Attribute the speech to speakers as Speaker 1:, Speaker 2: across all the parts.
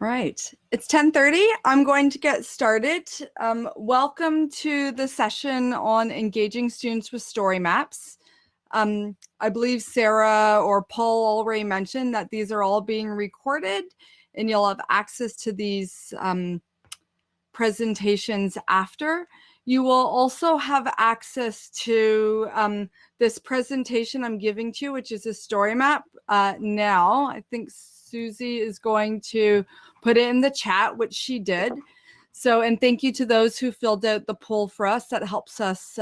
Speaker 1: Right. It's 10:30. I'm going to get started. Welcome to the session on engaging students with story maps. I believe Sarah or Paul already mentioned that these are all being recorded and you'll have access to these presentations after. You will also have access to this presentation I'm giving to you, which is a story map now. I think Susie is going to put it in the chat, which she did. So, and thank you to those who filled out the poll for us. That helps us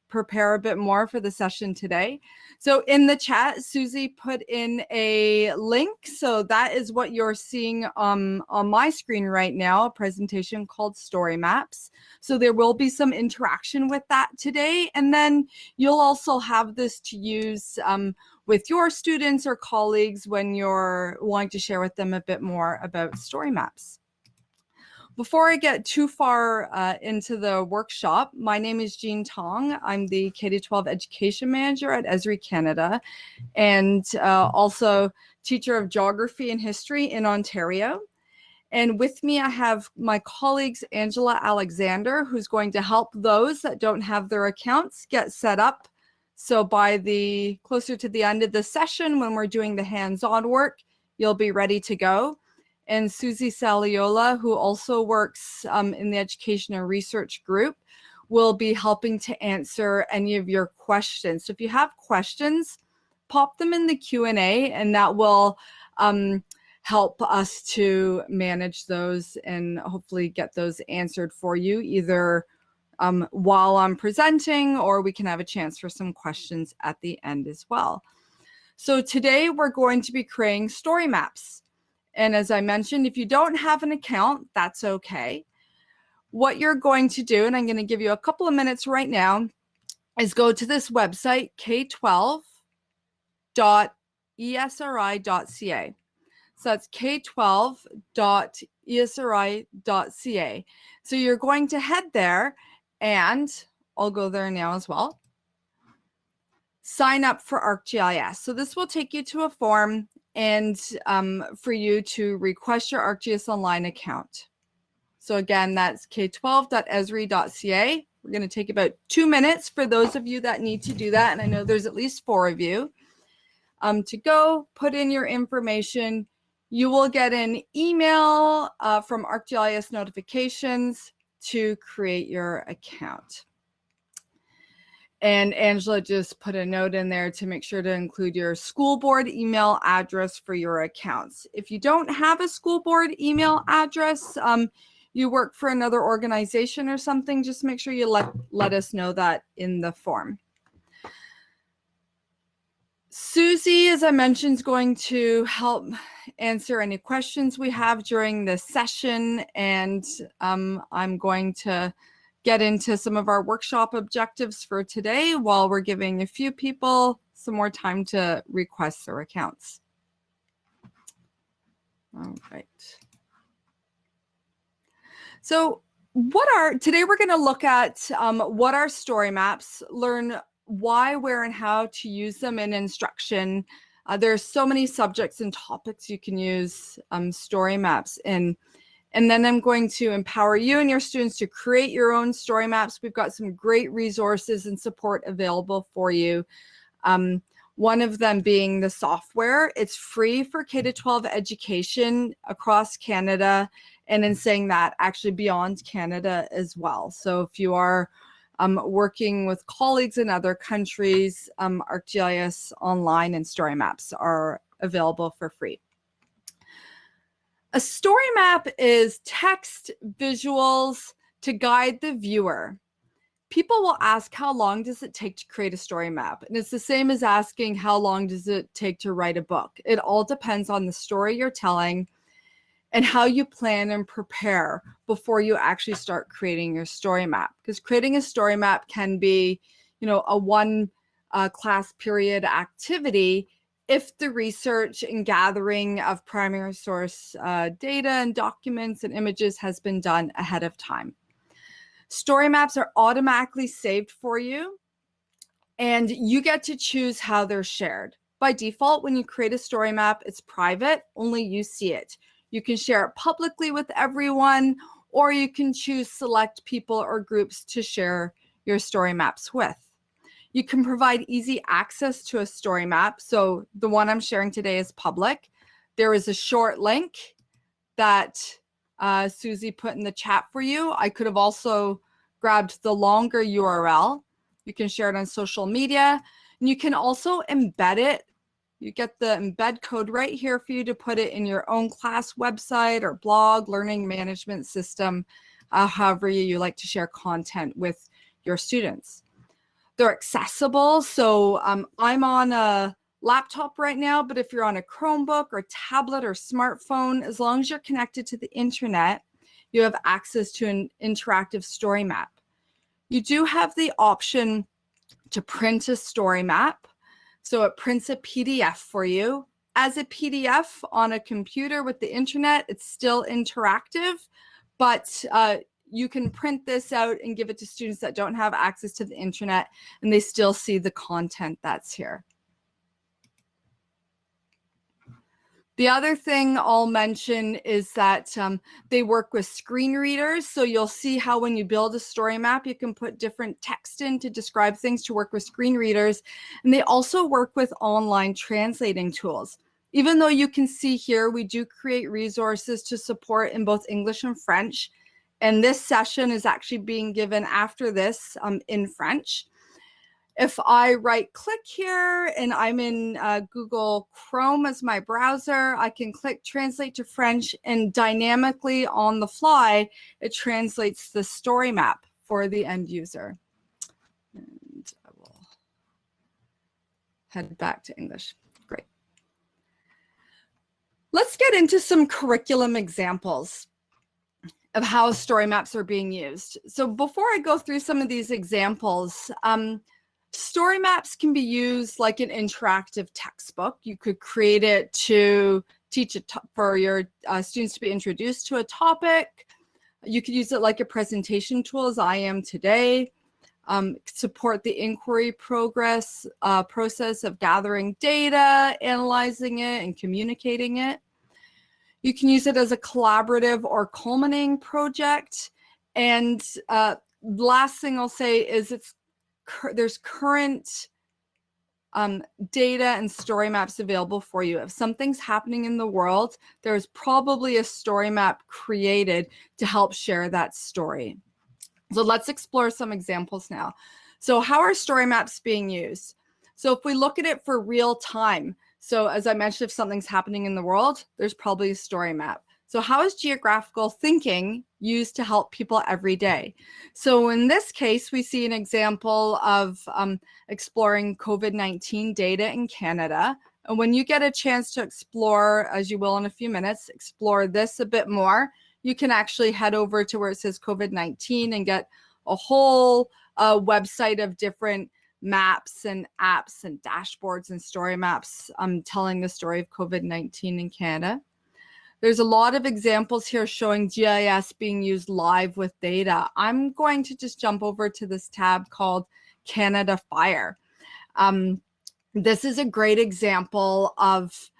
Speaker 1: prepare a bit more for the session today. So in the chat, Susie put in a link. So that is what you're seeing on my screen right now, a presentation called Story Maps. So there will be some interaction with that today. And then you'll also have this to use with your students or colleagues when you're wanting to share with them a bit more about story maps. Before I get too far into the workshop, my name is Jean Tong. I'm the K-12 Education Manager at ESRI Canada and also teacher of geography and history in Ontario. And with me, I have my colleagues, Angela Alexander, who's going to help those that don't have their accounts get set up. So by the closer to the end of the session, when we're doing the hands-on work, you'll be ready to go. And Susie Saliola, who also works in the Education and Research Group, will be helping to answer any of your questions. So if you have questions, pop them in the Q&A, and that will help us to manage those and hopefully get those answered for you, either while I'm presenting, or we can have a chance for some questions at the end as well. So today we're going to be creating story maps. And as I mentioned, if you don't have an account, that's okay. What you're going to do, and I'm going to give you a couple of minutes right now, is go to this website, k12.esri.ca. So that's k12.esri.ca. So you're going to head there, and I'll go there now as well. Sign up for ArcGIS. So this will take you to a form and for you to request your ArcGIS Online account. So again, that's k12.esri.ca. We're going to take about 2 minutes for those of you that need to do that. And I know there's at least 4 of you. To go put in your information, you will get an email from ArcGIS Notifications to create your account. And Angela just put a note in there to make sure to include your school board email address for your accounts. If you don't have a school board email address, you work for another organization or something, just make sure you let us know that in the form. Susie, as I mentioned, is going to help answer any questions we have during this session, and I'm going to get into some of our workshop objectives for today while we're giving a few people some more time to request their accounts. All right. So today we're going to look at what are story maps, learn why, where, and how to use them in instruction. There are so many subjects and topics you can use story maps in. And then I'm going to empower you and your students to create your own story maps. We've got some great resources and support available for you. One of them being the software. It's free for K-12 education across Canada, and in saying that, actually beyond Canada as well. So if you are working with colleagues in other countries, ArcGIS Online and story maps are available for free. A story map is text, visuals to guide the viewer. People will ask, how long does it take to create a story map? And it's the same as asking, how long does it take to write a book? It all depends on the story you're telling and how you plan and prepare before you actually start creating your story map. Because creating a story map can be, a one class period activity if the research and gathering of primary source data and documents and images has been done ahead of time. Story maps are automatically saved for you, and you get to choose how they're shared. By default, when you create a story map, it's private, only you see it. You can share it publicly with everyone, or you can choose select people or groups to share your story maps with. You can provide easy access to a story map. So the one I'm sharing today is public. There is a short link that Susie put in the chat for you. I could have also grabbed the longer URL. You can share it on social media, and you can also embed it. You get the embed code right here for you to put it in your own class website or blog, learning management system, however you like to share content with your students. They're accessible. So I'm on a laptop right now, but if you're on a Chromebook or tablet or smartphone, as long as you're connected to the internet, you have access to an interactive story map. You do have the option to print a story map. So it prints a PDF for you. As a PDF on a computer with the internet, it's still interactive, but you can print this out and give it to students that don't have access to the internet, and they still see the content that's here. The other thing I'll mention is that they work with screen readers. So you'll see how when you build a story map, you can put different text in to describe things to work with screen readers. And they also work with online translating tools. Even though you can see here, we do create resources to support in both English and French. And this session is actually being given after this in French. If I right click here and I'm in Google Chrome as my browser, I can click translate to French, and dynamically on the fly, it translates the story map for the end user. And I will head back to English. Great. Let's get into some curriculum examples of how story maps are being used. So before I go through some of these examples, story maps can be used like an interactive textbook. You could create it to teach it for your students to be introduced to a topic. You could use it like a presentation tool, as I am today. Support the inquiry process of gathering data, analyzing it, and communicating it. You can use it as a collaborative or culminating project. And last thing I'll say is there's current data and story maps available for you. If something's happening in the world, there's probably a story map created to help share that story. So let's explore some examples now. So how are story maps being used? So if we look at it for real time, so as I mentioned, if something's happening in the world, there's probably a story map. So how is geographical thinking used to help people every day? So in this case, we see an example of exploring COVID-19 data in Canada. And when you get a chance to explore, as you will in a few minutes, explore this a bit more, you can actually head over to where it says COVID-19 and get a whole website of different maps and apps and dashboards and story maps telling the story of COVID-19 in Canada. There's a lot of examples here showing GIS being used live with data. I'm going to just jump over to this tab called Canada Fire. This is a great example of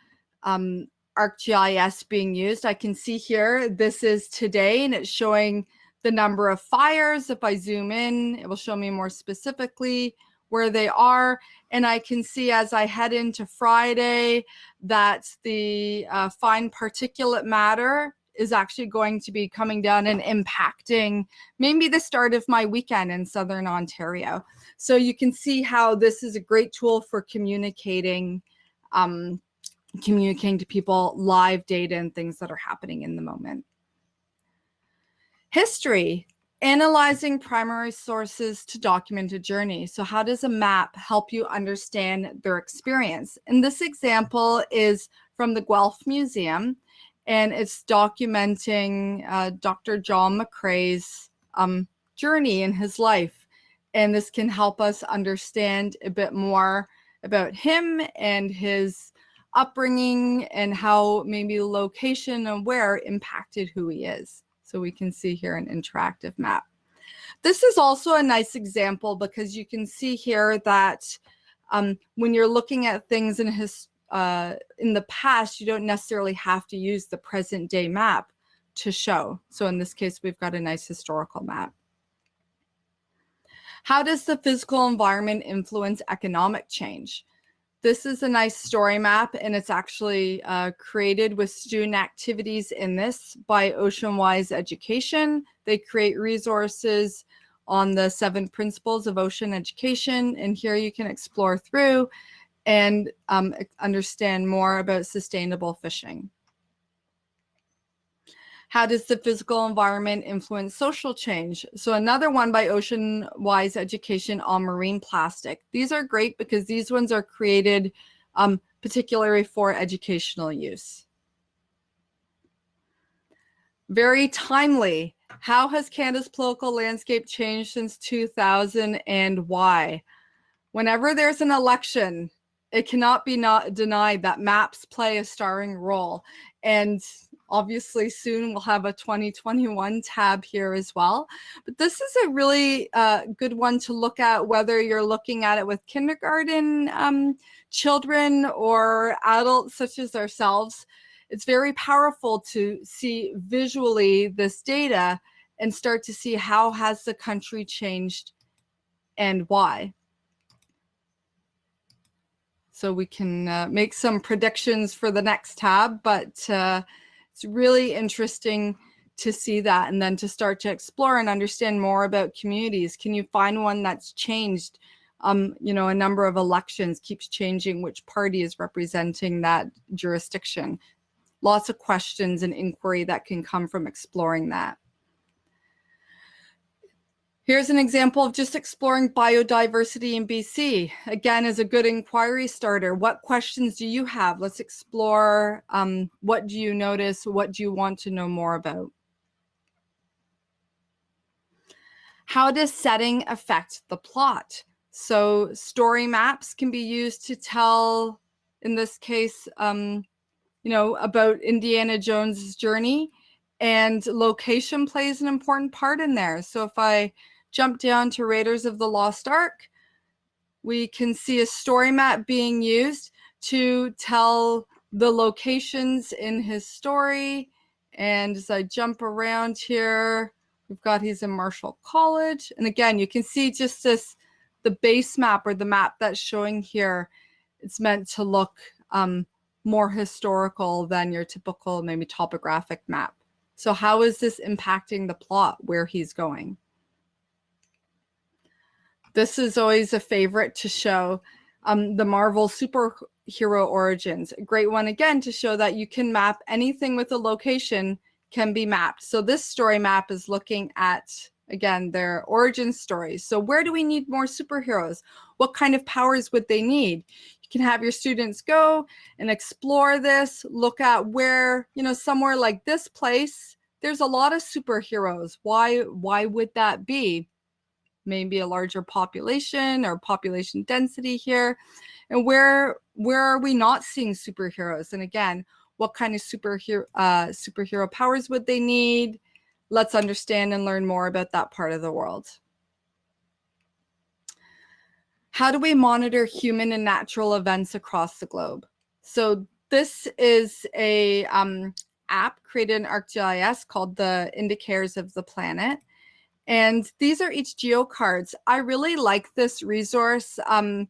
Speaker 1: ArcGIS being used. I can see here, this is today, and it's showing the number of fires. If I zoom in, it will show me more specifically where they are. And I can see as I head into Friday that the fine particulate matter is actually going to be coming down and impacting maybe the start of my weekend in Southern Ontario. So you can see how this is a great tool for communicating to people live data and things that are happening in the moment. History. Analyzing primary sources to document a journey. So how does a map help you understand their experience? And this example is from the Guelph Museum, and it's documenting Dr. John McCrae's journey in his life. And this can help us understand a bit more about him and his upbringing and how maybe location and where impacted who he is. So we can see here an interactive map. This is also a nice example because you can see here that when you're looking at things in in the past, you don't necessarily have to use the present day map to show. So in this case, we've got a nice historical map. How does the physical environment influence economic change? This is a nice story map, and it's actually created with student activities in this by Oceanwise Education. They create resources on the 7 principles of ocean education, and here you can explore through and understand more about sustainable fishing. How does the physical environment influence social change? So another one by Oceanwise Education on marine plastic. These are great because these ones are created particularly for educational use. Very timely. How has Canada's political landscape changed since 2000 and why? Whenever there's an election, it cannot be denied that maps play a starring role. And obviously soon we'll have a 2021 tab here as well. But this is a really good one to look at, whether you're looking at it with kindergarten children or adults such as ourselves. It's very powerful to see visually this data and start to see how has the country changed and why. So we can make some predictions for the next tab, but it's really interesting to see that and then to start to explore and understand more about communities. Can you find one that's changed? You know, a number of elections keeps changing which party is representing that jurisdiction. Lots of questions and inquiry that can come from exploring that. Here's an example of just exploring biodiversity in BC. Again, as a good inquiry starter, what questions do you have? Let's explore what do you notice? What do you want to know more about? How does setting affect the plot? So story maps can be used to tell, in this case, you know, about Indiana Jones's journey, and location plays an important part in there. So if I jump down to Raiders of the Lost Ark, we can see a story map being used to tell the locations in his story. And as I jump around here, we've got he's in Marshall College. And again, you can see just this, the base map or the map that's showing here, it's meant to look more historical than your typical maybe topographic map. So how is this impacting the plot where he's going? This is always a favorite to show, the Marvel superhero origins. A great one, again, to show that you can map anything with a location can be mapped. So this story map is looking at, again, their origin stories. So where do we need more superheroes? What kind of powers would they need? You can have your students go and explore this, look at where, you know, somewhere like this place, there's a lot of superheroes. Why would that be? Maybe a larger population or population density here. And where are we not seeing superheroes? And again, what kind of superhero powers would they need? Let's understand and learn more about that part of the world. How do we monitor human and natural events across the globe? So this is a app created in ArcGIS called the Indicators of the Planet. And these are each geocards. I really like this resource. I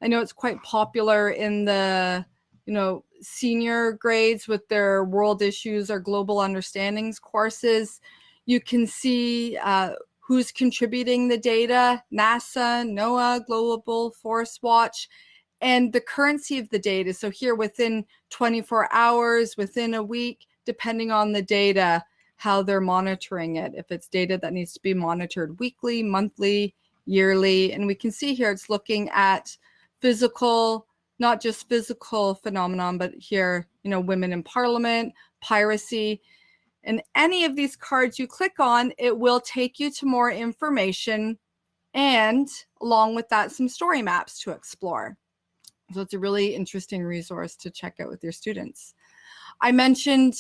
Speaker 1: know it's quite popular in the, you know, senior grades with their world issues or global understandings courses. You can see who's contributing the data: NASA, NOAA, Global Forest Watch, and the currency of the data. So here within 24 hours, within a week, depending on the data, how they're monitoring it, if it's data that needs to be monitored weekly, monthly, yearly. And we can see here it's looking at physical, not just physical phenomenon, but here, you know, women in parliament, piracy. And any of these cards you click on, it will take you to more information, and along with that, some story maps to explore. So it's a really interesting resource to check out with your students. I mentioned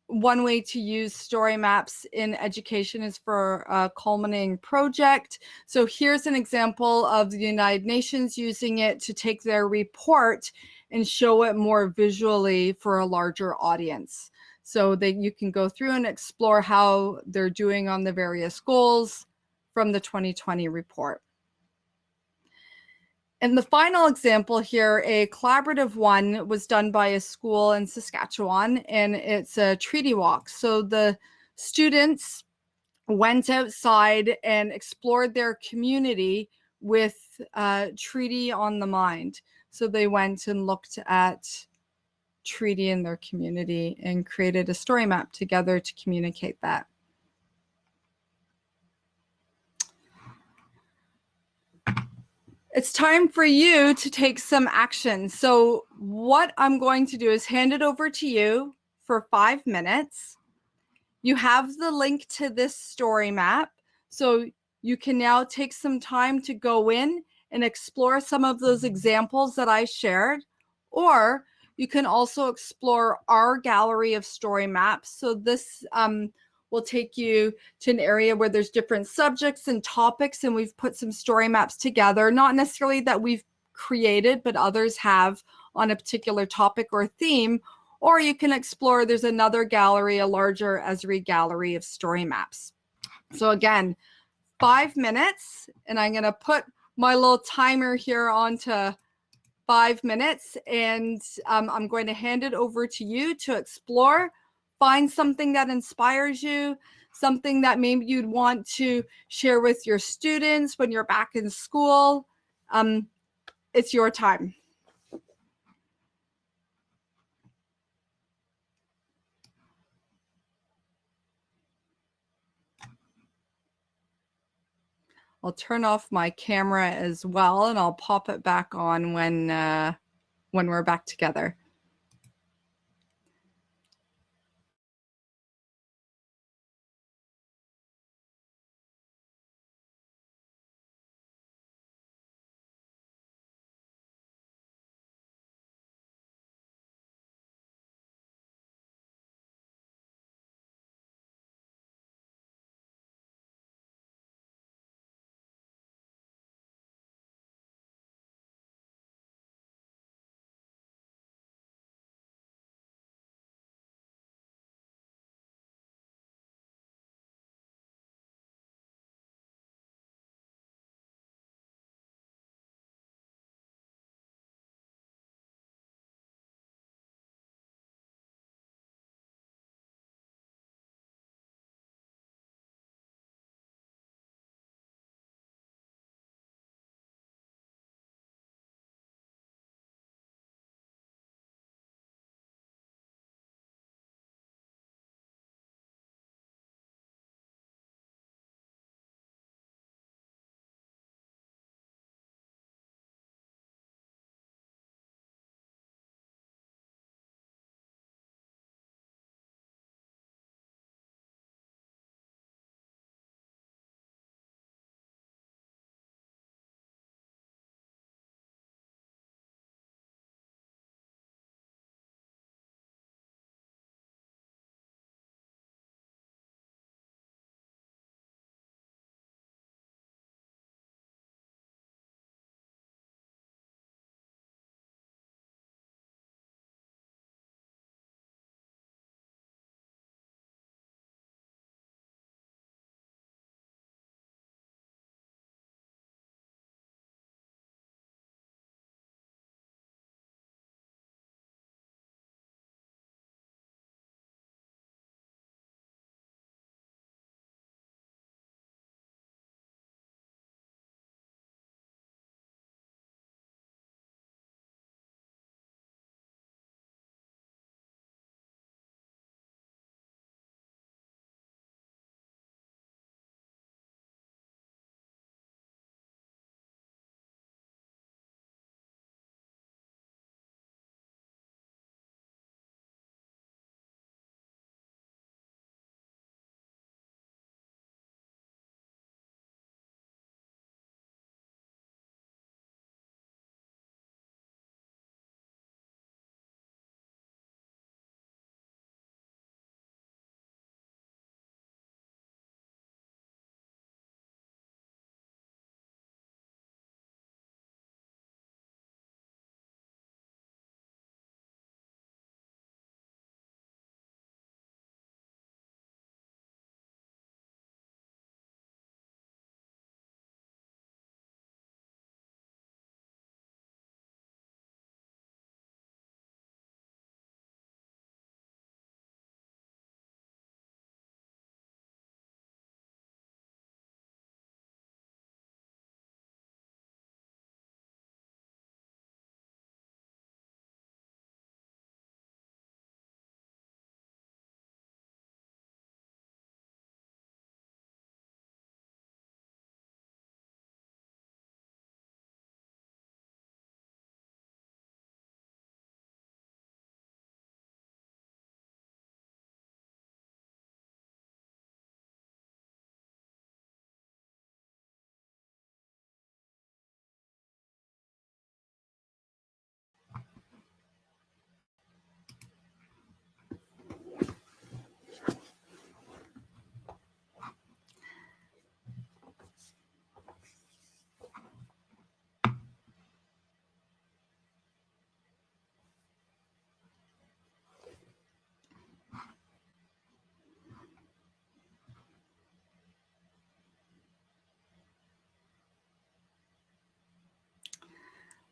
Speaker 1: one way to use story maps in education is for a culminating project. So here's an example of the United Nations using it to take their report and show it more visually for a larger audience. So that you can go through and explore how they're doing on the various goals from the 2020 report. And the final example here, a collaborative one, was done by a school in Saskatchewan, and it's a treaty walk. So the students went outside and explored their community with treaty on the mind. So they went and looked at treaty in their community and created a story map together to communicate that. It's time for you to take some action. So what I'm going to do is hand it over to you for 5 minutes. You have the link to this story map. So you can now take some time to go in and explore some of those examples that I shared, or you can also explore our gallery of story maps. So this will take you to an area where there's different subjects and topics, and we've put some story maps together, not necessarily that we've created, but others have on a particular topic or theme. Or you can explore, there's another gallery, a larger ESRI gallery of story maps. So again, 5 minutes, and I'm gonna put my little timer here onto 5 minutes, and I'm going to hand it over to you to explore, find something that inspires you, something that maybe you'd want to share with your students when you're back in school. It's your time. I'll turn off my camera as well, and I'll pop it back on when we're back together.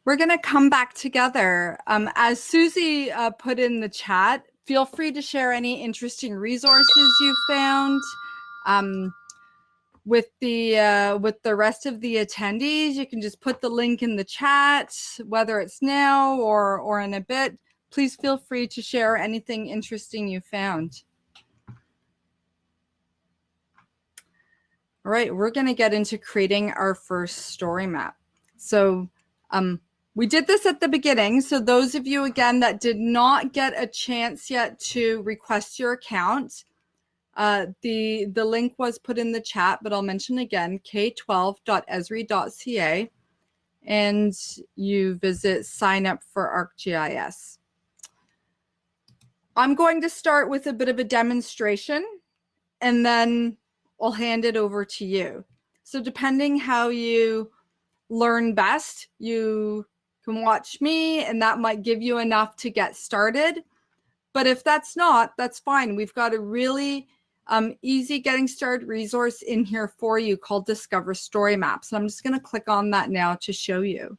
Speaker 1: We're going to come back together. As Susie put in the chat, feel free to share any interesting resources you found. With the rest of the attendees, you can just put the link in the chat, whether it's now or in a bit. Please feel free to share anything interesting you found. All right, we're going to get into creating our first story map. So we did this at the beginning. So those of you, again, that did not get a chance yet to request your account, the link was put in the chat, but I'll mention again, k12.esri.ca, and you visit sign up for ArcGIS. I'm going to start with a bit of a demonstration, and then I'll hand it over to you. So depending how you learn best, you can watch me, and that might give you enough to get started. But if that's not, that's fine. We've got a really easy getting started resource in here for you called Discover Story Maps. And I'm just going to click on that now to show you.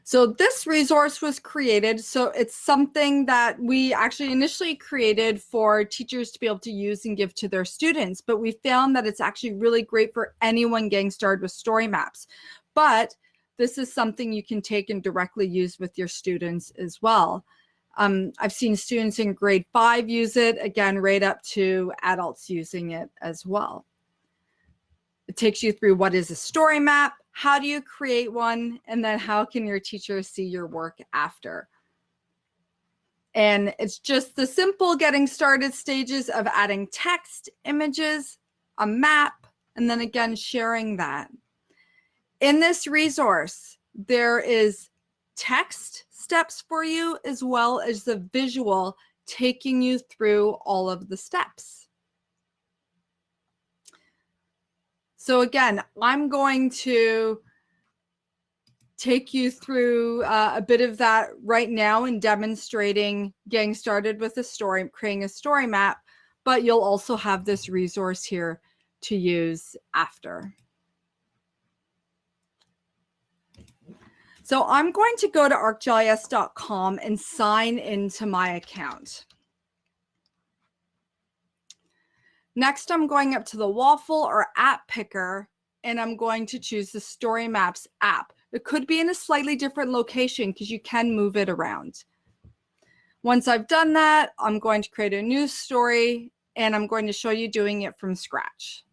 Speaker 1: So this resource was created. So it's something that we actually initially created for teachers to be able to use and give to their students. But we found that it's actually really great for anyone getting started with story maps. But this is something you can take and directly use with your students as well. I've seen students in grade 5 use it, again, right up to adults using it as well. It takes you through what is a story map, how do you create one, and then how can your teacher see your work after. And it's just the simple getting started stages of adding text, images, a map, and then again, sharing that. In this resource, there is text steps for you as well as the visual taking you through all of the steps. So again, I'm going to take you through a bit of that right now in demonstrating getting started with a story, creating a story map, but you'll also have this resource here to use after. So I'm going to go to arcgis.com and sign into my account. Next, I'm going up to the waffle or app picker, and I'm going to choose the Story Maps app. It could be in a slightly different location because you can move it around. Once I've done that, I'm going to create a new story, and I'm going to show you doing it from scratch.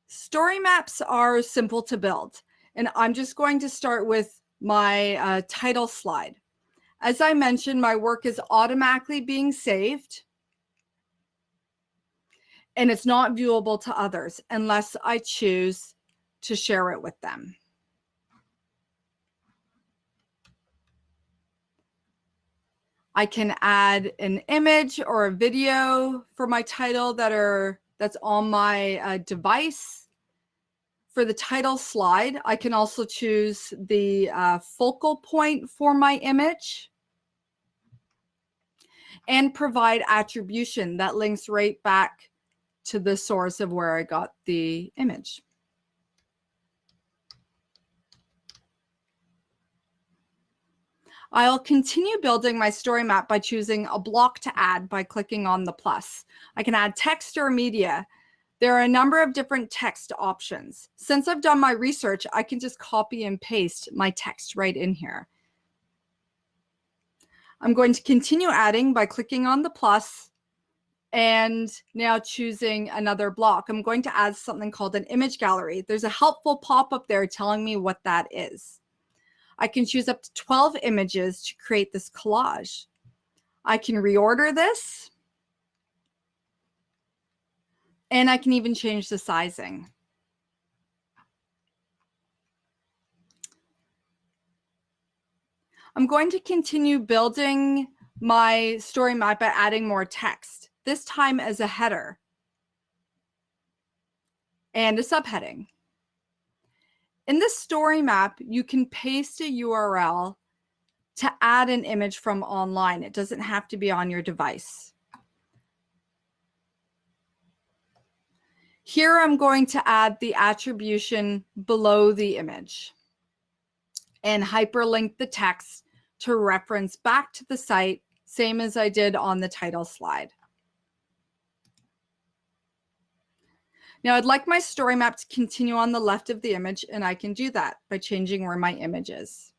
Speaker 1: Story maps are simple to build, and I'm just going to start with my title slide. As I mentioned, my work is automatically being saved, and it's not viewable to others unless I choose to share it with them. I can add an image or a video for my title that's on my device. For the title slide, I can also choose the focal point for my image and provide attribution that links right back to the source of where I got the image. I'll continue building my story map by choosing a block to add by clicking on the plus. I can add text or media. There are a number of different text options. Since I've done my research, I can just copy and paste my text right in here. I'm going to continue adding by clicking on the plus and now choosing another block. I'm going to add something called an image gallery. There's a helpful pop-up there telling me what that is. I can choose up to 12 images to create this collage. I can reorder this, and I can even change the sizing. I'm going to continue building my story map by adding more text, this time as a header and a subheading. In this story map, you can paste a URL to add an image from online. It doesn't have to be on your device. Here I'm going to add the attribution below the image and hyperlink the text to reference back to the site, same as I did on the title slide. Now I'd like my story map to continue on the left of the image, and I can do that by changing where my image is.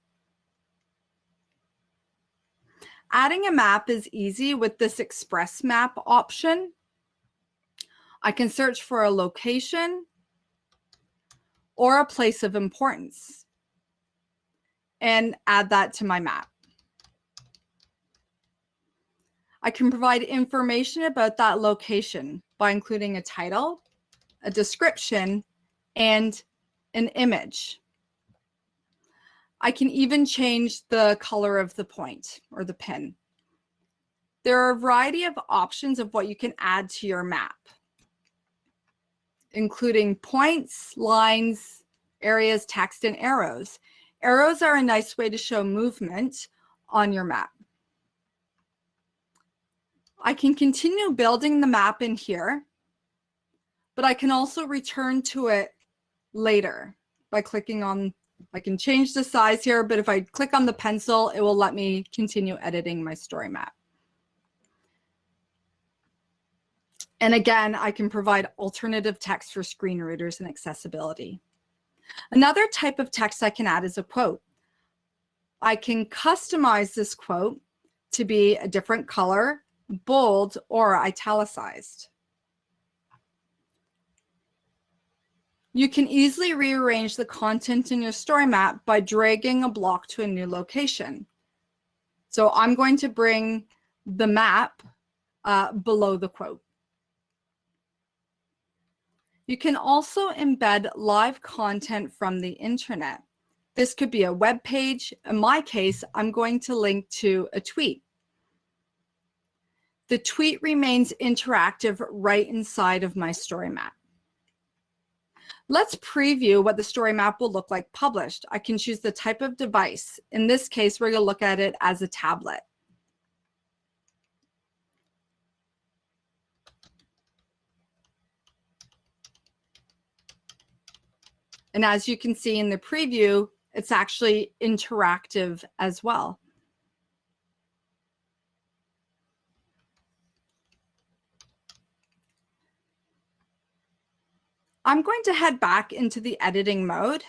Speaker 1: Adding a map is easy with this Express Map option. I can search for a location or a place of importance and add that to my map. I can provide information about that location by including a title, a description, and an image. I can even change the color of the point or the pin. There are a variety of options of what you can add to your map, including points, lines, areas, text, and arrows. Arrows are a nice way to show movement on your map. I can continue building the map in here, but I can also return to it later by clicking on, I can change the size here, but if I click on the pencil, it will let me continue editing my story map. And again, I can provide alternative text for screen readers and accessibility. Another type of text I can add is a quote. I can customize this quote to be a different color, bold, or italicized. You can easily rearrange the content in your story map by dragging a block to a new location. So I'm going to bring the map below the quote. You can also embed live content from the internet. This could be a web page. In my case, I'm going to link to a tweet. The tweet remains interactive right inside of my story map. Let's preview what the story map will look like published. I can choose the type of device. In this case, we're going to look at it as a tablet. And as you can see in the preview, it's actually interactive as well. I'm going to head back into the editing mode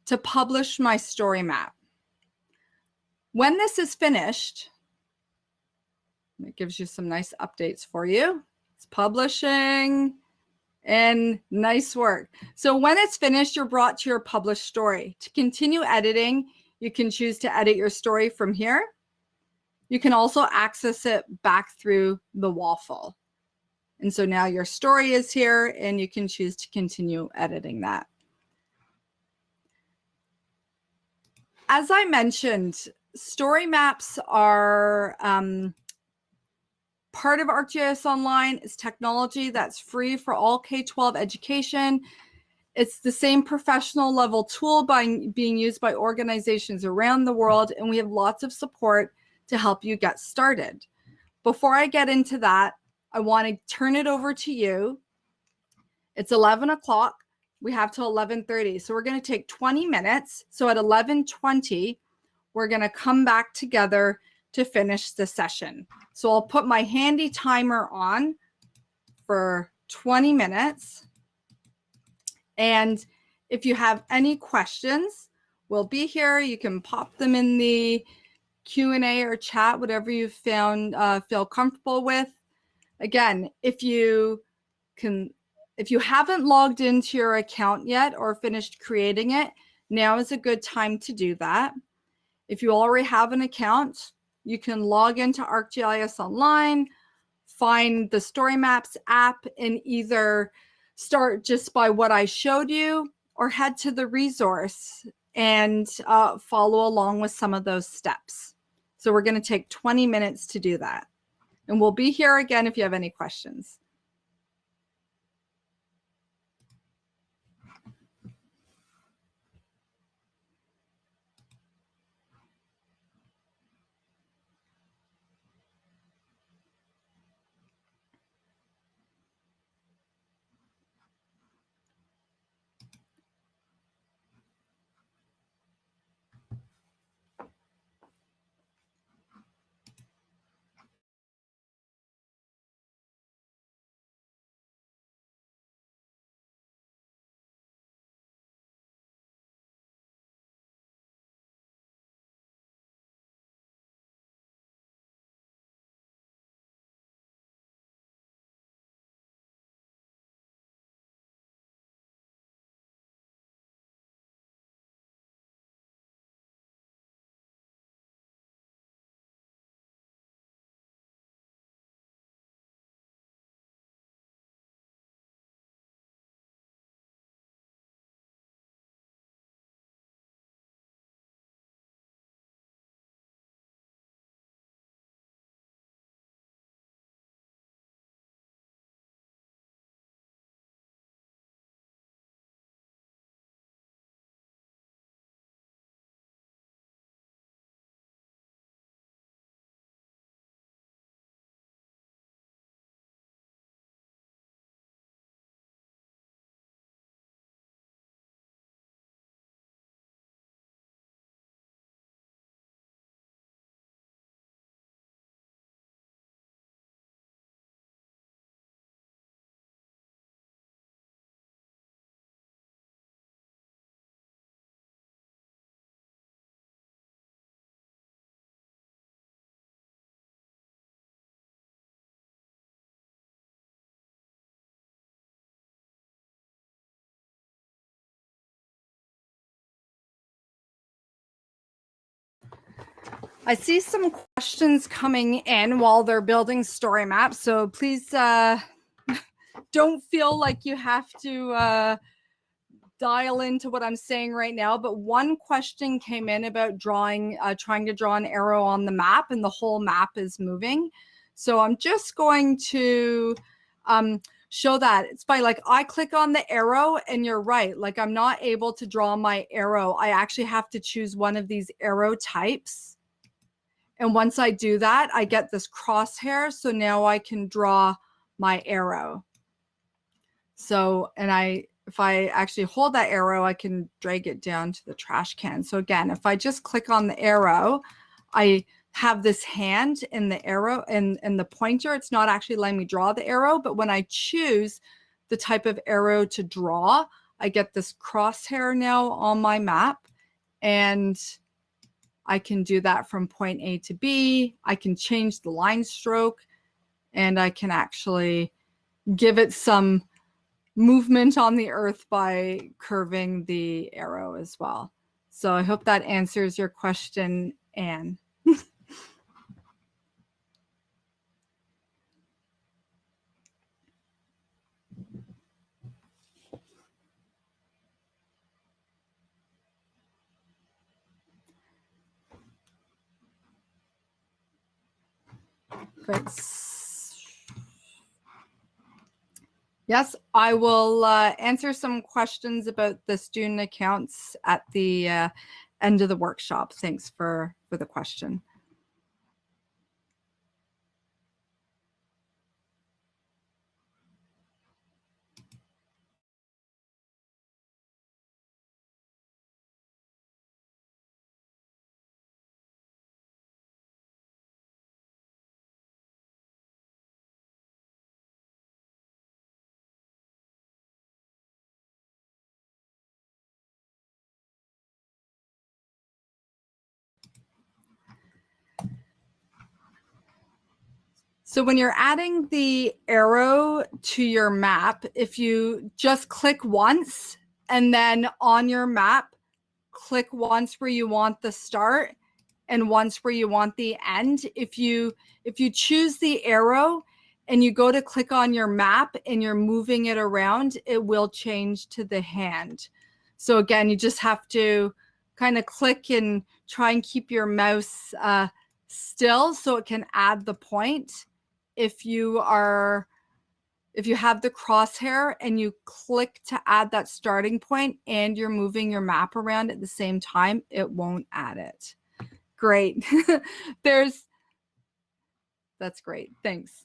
Speaker 1: to publish my story map. When this is finished, it gives you some nice updates for you. It's publishing and nice work. So when it's finished, you're brought to your published story. To continue editing, you can choose to edit your story from here. You can also access it back through the waffle. And so now your story is here and you can choose to continue editing that. As I mentioned, story maps are part of ArcGIS Online. Is technology that's free for all K-12 education. It's the same professional level tool being used by organizations around the world, and we have lots of support to help you get started. Before I get into that, I want to turn it over to you. It's 11 o'clock. We have till 11:30. So we're going to take 20 minutes. So at 11:20, we're going to come back together to finish the session. So I'll put my handy timer on for 20 minutes. And if you have any questions, we'll be here. You can pop them in the Q&A or chat, whatever you found feel comfortable with. Again, if you haven't logged into your account yet or finished creating it, now is a good time to do that. If you already have an account, you can log into ArcGIS Online, find the StoryMaps app, and either start just by what I showed you or head to the resource and follow along with some of those steps. So we're going to take 20 minutes to do that. And we'll be here again if you have any questions. I see some questions coming in while they're building story maps, so please don't feel like you have to dial into what I'm saying right now. But one question came in about trying to draw an arrow on the map, and the whole map is moving. So I'm just going to show that. It's by like, I click on the arrow, and you're right, like I'm not able to draw my arrow. I actually have to choose one of these arrow types. And once I do that, I get this crosshair. So now I can draw my arrow. So, and if I actually hold that arrow, I can drag it down to the trash can. So again, if I just click on the arrow, I have this hand in the arrow and the pointer. It's not actually letting me draw the arrow, but when I choose the type of arrow to draw, I get this crosshair now on my map, and I can do that from point A to B. I can change the line stroke, and I can actually give it some movement on the earth by curving the arrow as well. So I hope that answers your question, Anne. Yes, I will answer some questions about the student accounts at the end of the workshop. Thanks for the question. So when you're adding the arrow to your map, if you just click once and then on your map, click once where you want the start and once where you want the end. If you choose the arrow and you go to click on your map and you're moving it around, it will change to the hand. So again, you just have to kind of click and try and keep your mouse still so it can add the point. If you have the crosshair and you click to add that starting point and you're moving your map around at the same time, it won't add it. Great. That's great. Thanks.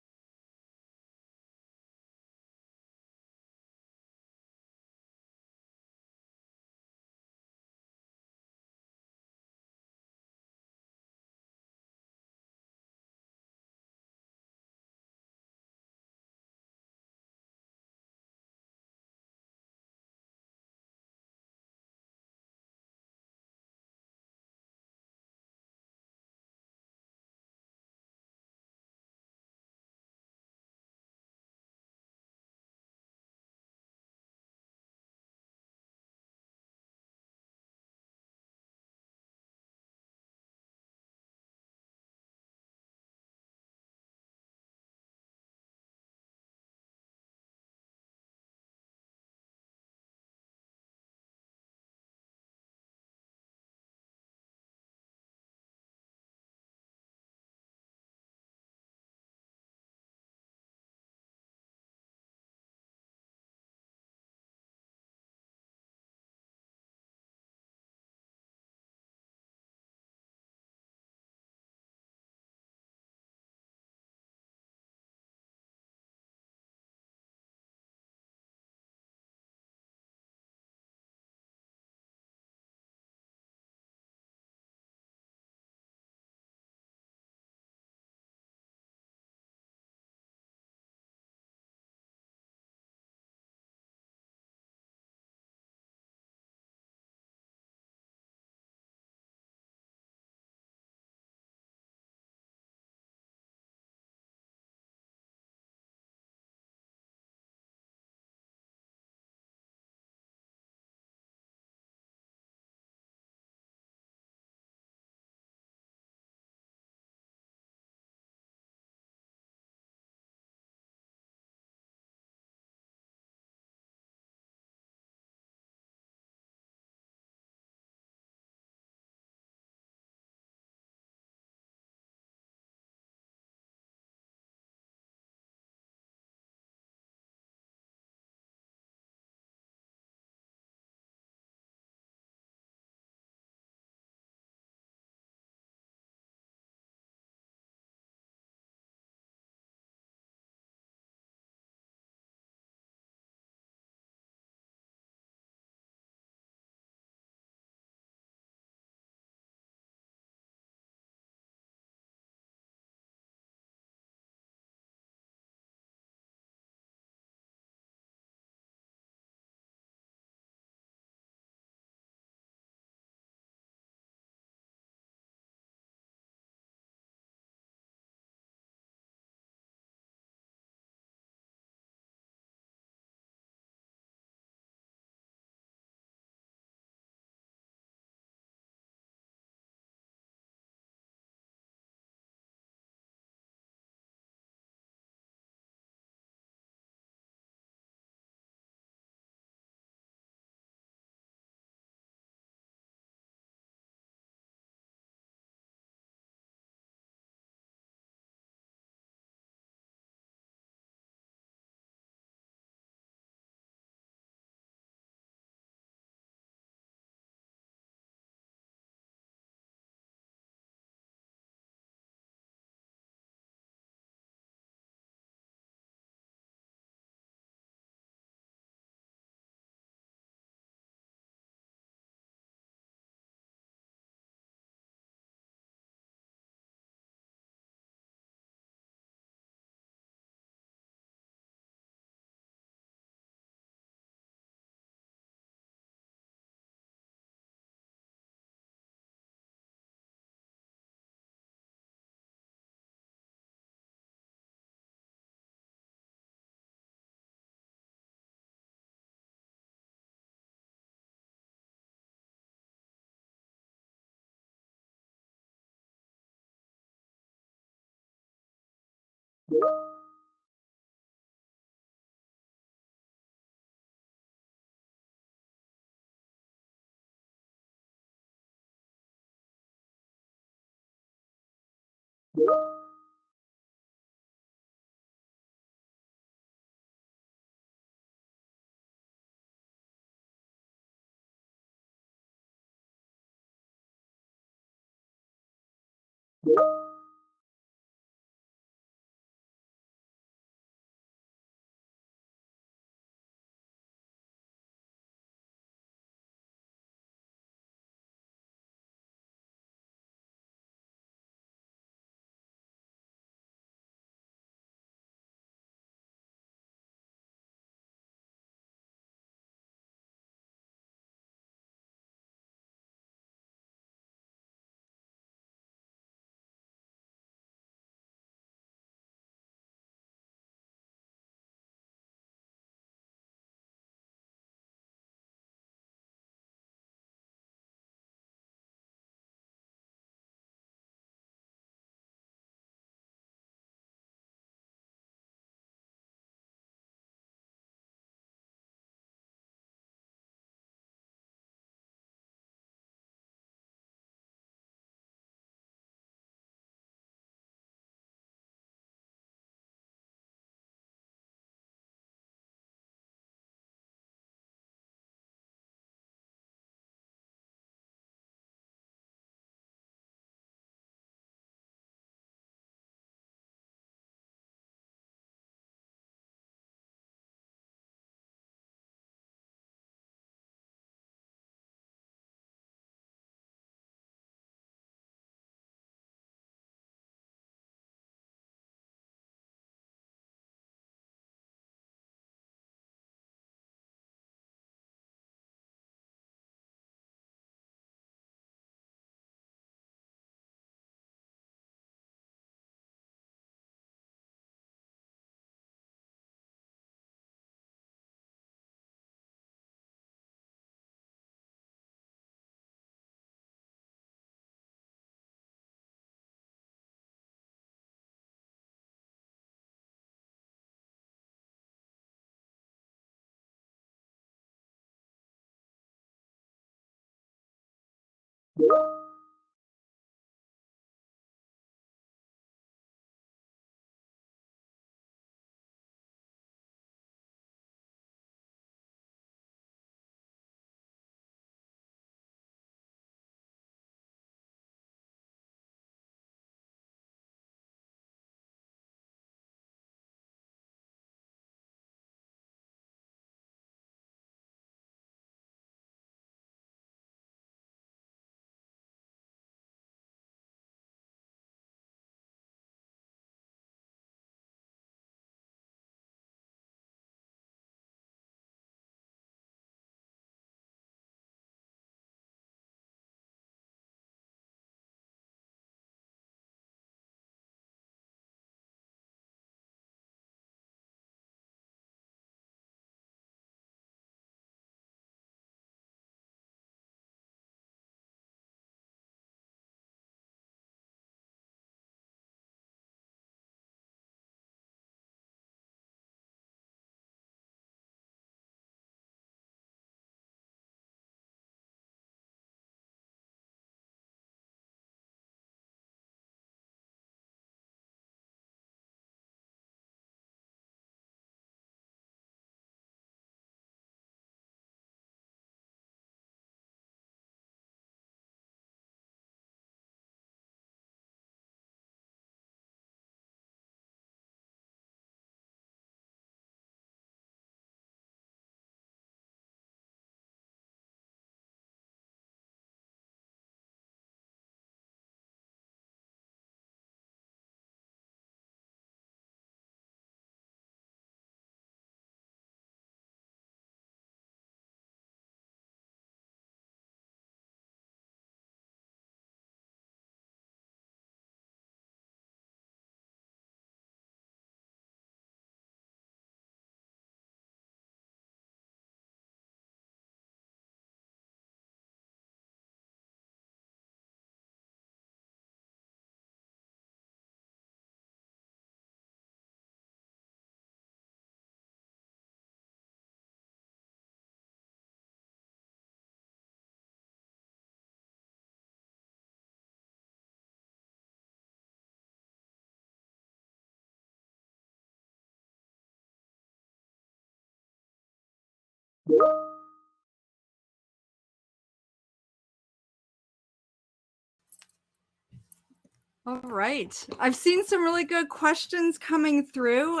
Speaker 1: All right. I've seen some really good questions coming through,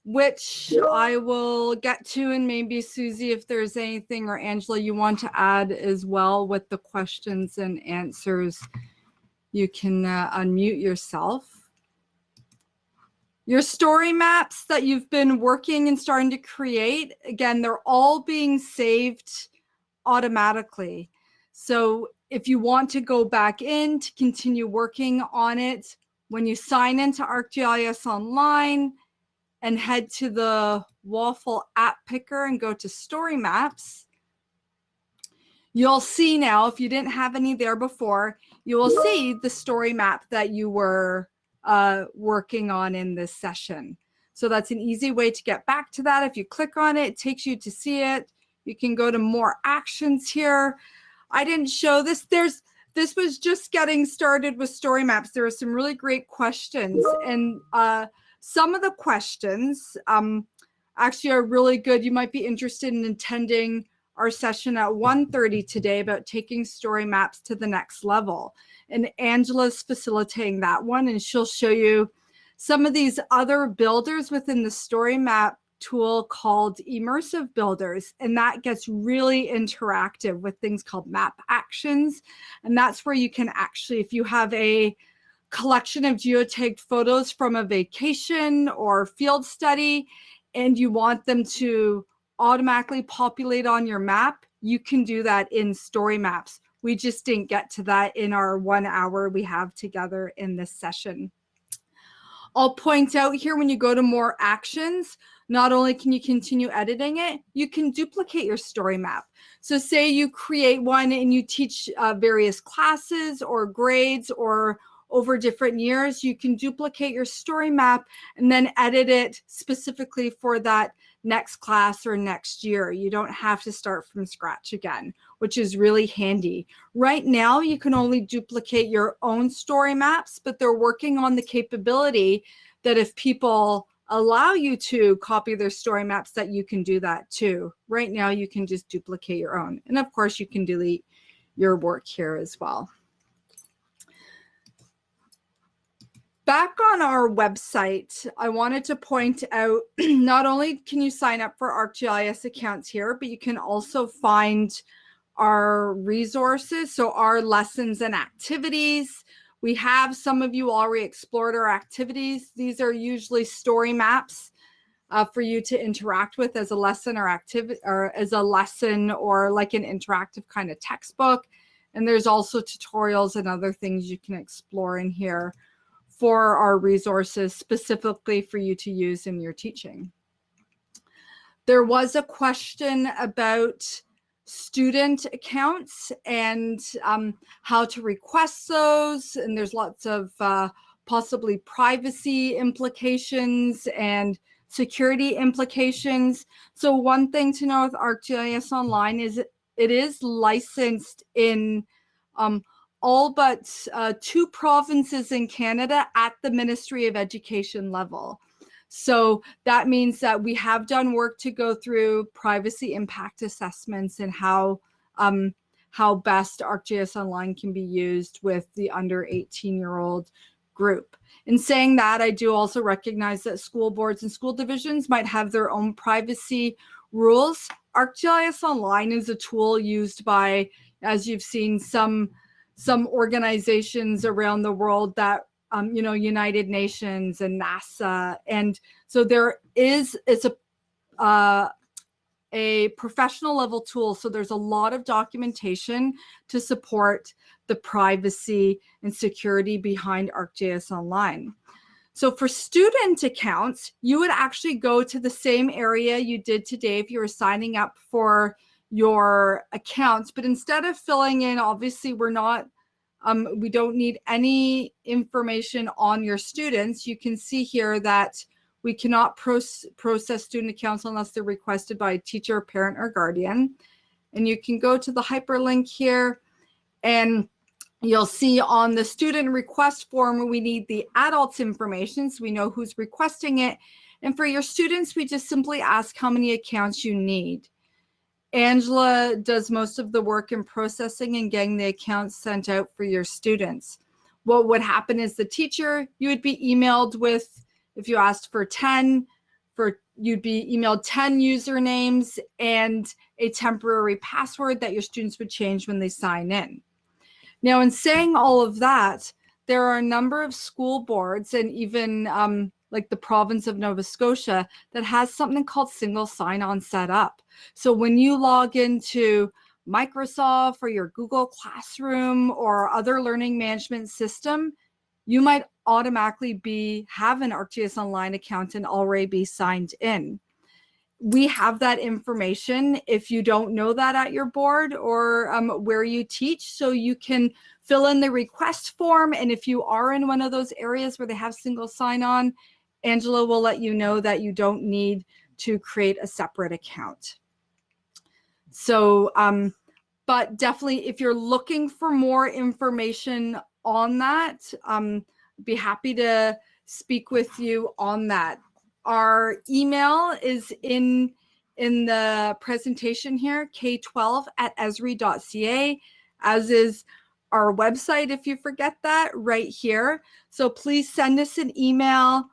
Speaker 1: which I will get to, and maybe Susie, if there's anything, or Angela, you want to add as well with the questions and answers, you can unmute yourself. Your story maps that you've been working and starting to create, again, they're all being saved automatically. So if you want to go back in to continue working on it, when you sign into ArcGIS Online and head to the Waffle app picker and go to story maps, you'll see now, if you didn't have any there before, you will see the story map that you were working on in this session. So that's an easy way to get back to that. If you click on it, it takes you to see it. You can go to more actions here. I didn't show this. This was just getting started with story maps. There are some really great questions, and some of the questions actually are really good. You might be interested in attending our session at 1:30 today about taking story maps to the next level. And Angela's facilitating that one, and she'll show you some of these other builders within the story map tool called immersive builders, and that gets really interactive with things called map actions. And that's where you can actually, if you have a collection of geotagged photos from a vacation or field study and you want them to automatically populate on your map, you can do that in story maps. We just didn't get to that in our 1 hour we have together in this session. I'll point out here, when you go to more actions, not only can you continue editing it, you can duplicate your story map. So say you create one and you teach various classes or grades or over different years, you can duplicate your story map and then edit it specifically for that next class or next year. You don't have to start from scratch again, which is really handy. Right now, you can only duplicate your own story maps, but they're working on the capability that if people allow you to copy their story maps, that you can do that too. Right now, you can just duplicate your own. And of course, you can delete your work here as well. Back on our website, I wanted to point out, not only can you sign up for ArcGIS accounts here, but you can also find our resources, so our lessons and activities. We have, some of you already explored our activities. These are usually story maps for you to interact with as a lesson or activity, or as a lesson, or like an interactive kind of textbook. And there's also tutorials and other things you can explore in here for our resources specifically for you to use in your teaching. There was a question about student accounts and how to request those, and there's lots of possibly privacy implications and security implications. So one thing to know with ArcGIS Online is it is licensed in all but 2 provinces in Canada at the Ministry of Education level. So that means that we have done work to go through privacy impact assessments and how best ArcGIS Online can be used with the under 18-year-old group. In saying that, I do also recognize that school boards and school divisions might have their own privacy rules. ArcGIS Online is a tool used by, as you've seen, some organizations around the world that United Nations and NASA, and so it's a professional level tool. So there's a lot of documentation to support the privacy and security behind ArcGIS Online. So for student accounts, you would actually go to the same area you did today if you were signing up for your accounts, but instead of filling in, obviously we don't need any information on your students. You can see here that we cannot process student accounts unless they're requested by a teacher, parent, or guardian. And you can go to the hyperlink here, and you'll see on the student request form, we need the adults' information, so we know who's requesting it. And for your students, we just simply ask how many accounts you need. Angela does most of the work in processing and getting the accounts sent out for your students. What would happen is the teacher, you would be emailed with, if you asked for 10, you'd be emailed 10 usernames and a temporary password that your students would change when they sign in. Now, in saying all of that, there are a number of school boards and even like the province of Nova Scotia that has something called single sign-on set up. So when you log into Microsoft or your Google Classroom or other learning management system, you might automatically have an ArcGIS Online account and already be signed in. We have that information if you don't know that at your board or where you teach, so you can fill in the request form. And if you are in one of those areas where they have single sign-on, Angela will let you know that you don't need to create a separate account. So, but definitely if you're looking for more information on that, be happy to speak with you on that. Our email is in the presentation here, k12@esri.ca, as is our website, if you forget that, right here. So please send us an email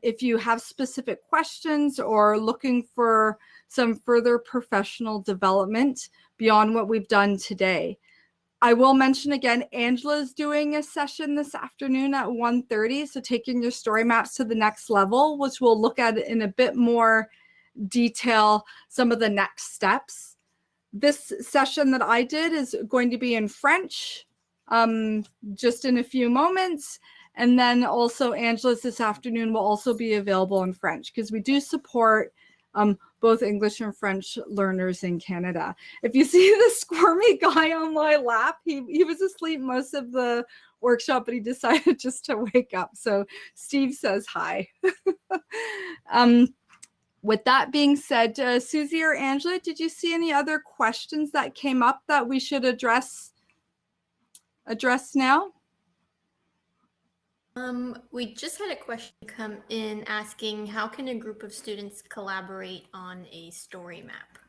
Speaker 1: if you have specific questions or looking for some further professional development beyond what we've done today. I will mention again, Angela's doing a session this afternoon at 1:30, so taking your story maps to the next level, which we'll look at in a bit more detail, some of the next steps. This session that I did is going to be in French, just in a few moments. And then also Angela's this afternoon will also be available in French, because we do support both English and French learners in Canada. If you see the squirmy guy on my lap, he was asleep most of the workshop, but he decided just to wake up. So Steve says hi. With that being said, Susie or Angela, did you see any other questions that came up that we should address now?
Speaker 2: We just had a question come in asking, how can a group of students collaborate on a story map?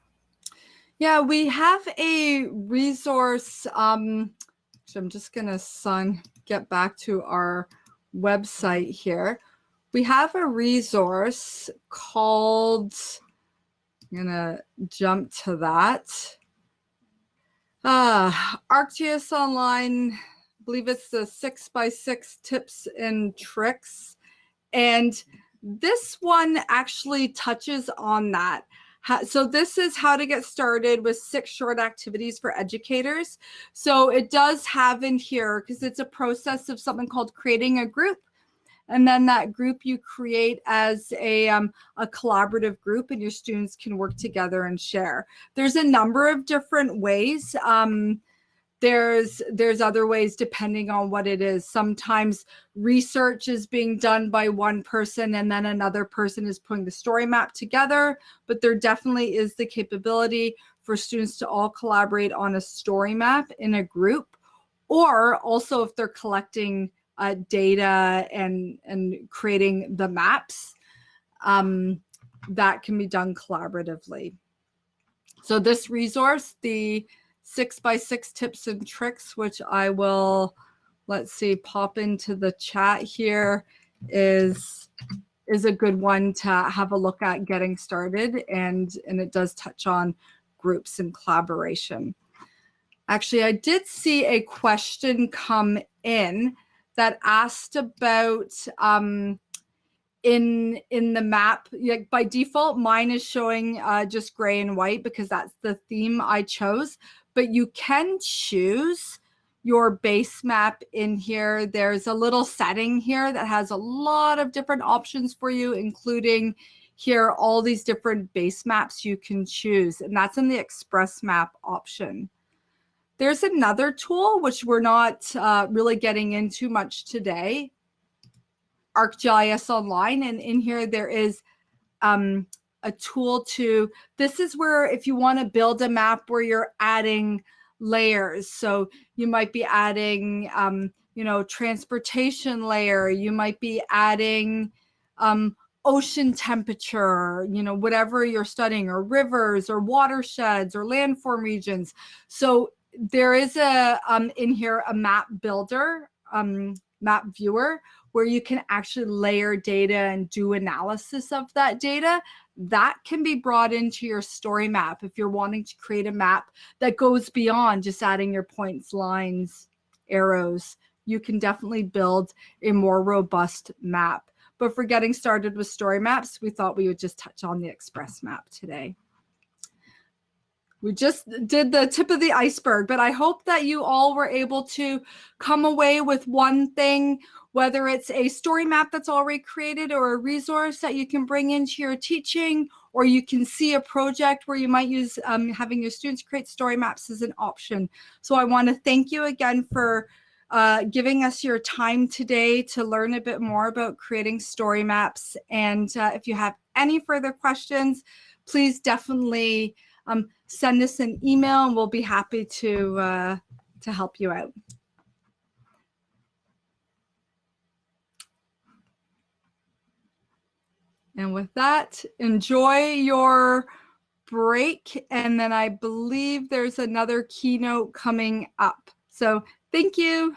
Speaker 1: Yeah, we have a resource. I'm just going to get back to our website here. We have a resource called, I'm going to jump to that. ArcGIS Online, I believe it's the 6x6 tips and tricks. And this one actually touches on that. So this is how to get started with 6 short activities for educators. So it does have in here, because it's a process of something called creating a group. And then that group you create as a collaborative group, and your students can work together and share. There's a number of different ways. There's other ways depending on what it is. Sometimes research is being done by one person and then another person is putting the story map together, but there definitely is the capability for students to all collaborate on a story map in a group, or also if they're collecting data and creating the maps, that can be done collaboratively. So this resource, the 6x6 tips and tricks, which I will, let's see, pop into the chat here, is a good one to have a look at getting started, and it does touch on groups and collaboration. Actually, I did see a question come in that asked about in the map, like by default, mine is showing just gray and white because that's the theme I chose, but you can choose your base map in here. There's a little setting here that has a lot of different options for you, including here all these different base maps you can choose, and that's in the Express Map option. There's another tool which we're not really getting into much today, ArcGIS Online, and in here there is a tool this is where if you want to build a map where you're adding layers, so you might be adding transportation layer, you might be adding ocean temperature, whatever you're studying, or rivers or watersheds or landform regions. So there is in here a map builder, map viewer, where you can actually layer data and do analysis of that data. That can be brought into your story map if you're wanting to create a map that goes beyond just adding your points, lines, arrows. You can definitely build a more robust map. But for getting started with story maps, we thought we would just touch on the Express map today. We just did the tip of the iceberg, but I hope that you all were able to come away with one thing, whether it's a story map that's already created or a resource that you can bring into your teaching, or you can see a project where you might use having your students create story maps as an option. So I want to thank you again for giving us your time today to learn a bit more about creating story maps. And if you have any further questions, please definitely send us an email and we'll be happy to help you out. And with that, enjoy your break. And then I believe there's another keynote coming up. So thank you.